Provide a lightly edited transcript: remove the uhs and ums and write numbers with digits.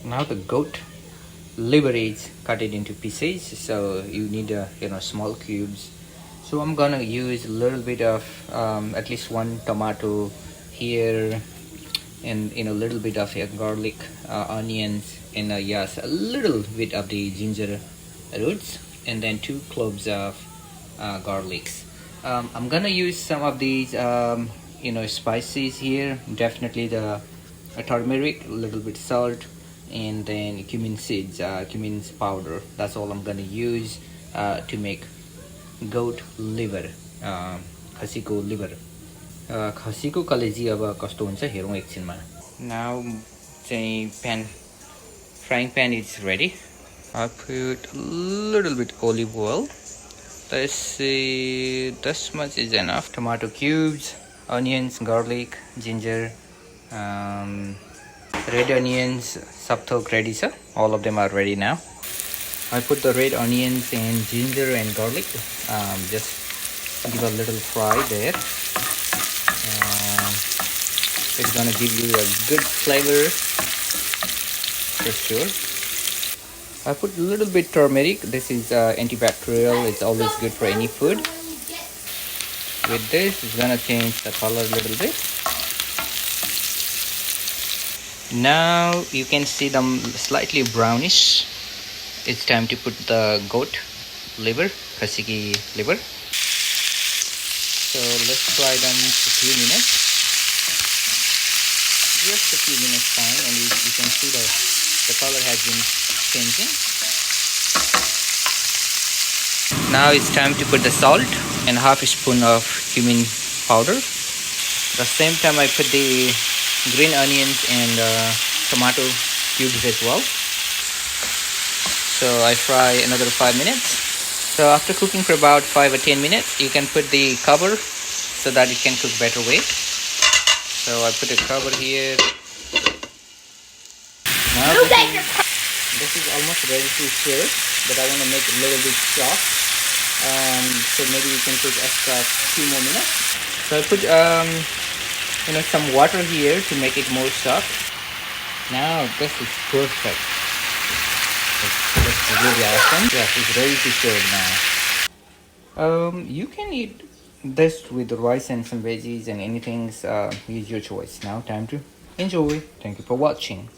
Now the goat liver is cut it into pieces, so you need small cubes. So I'm gonna use a little bit of at least one tomato here, and a little bit of garlic, onions, and yes, a little bit of the ginger roots, and then 2 cloves of garlics. I'm gonna use some of these spices here. Definitely the turmeric, a little bit salt, and then cumin seeds, cumin powder. That's all I'm gonna use to make goat liver, khasiko liver. खसीको कलेजी अब कस्तो हुन्छ हेरौँ एकछिनमा. Now चाहिँ frying pan is ready. I put a little bit olive oil. Let's see, this much is enough. Tomato cubes, onions, garlic, ginger, red onions, sabthok ready sir. All of them are ready now. I put the red onions and ginger and garlic. Just give a little fry there. It's gonna give you a good flavor for sure. I put a little bit turmeric. This is antibacterial. It's always good for any food. With this, it's gonna change the color a little bit. Now you can see them slightly brownish. It's time to put the goat liver, khasiki liver. So let's fry them for a few minutes. Just a few minutes fine, and you can see the color has been changing. Now it's time to put the salt and half a spoon of cumin powder. The same time I put the green onions and tomato cubes as well. So I fry another 5 minutes. So after cooking for about 5 or 10 minutes, you can put the cover so that it can cook better way. So I put a cover here. Now this is almost ready to serve, but I want to make it a little bit soft. So maybe we can cook extra 2 more minutes. So I put some water here to make it more soft. Now this is perfect. That's really awesome. Yes, it's ready to serve now. You can eat this with rice and some veggies and anything. Use your choice. Now time to enjoy. Thank you for watching.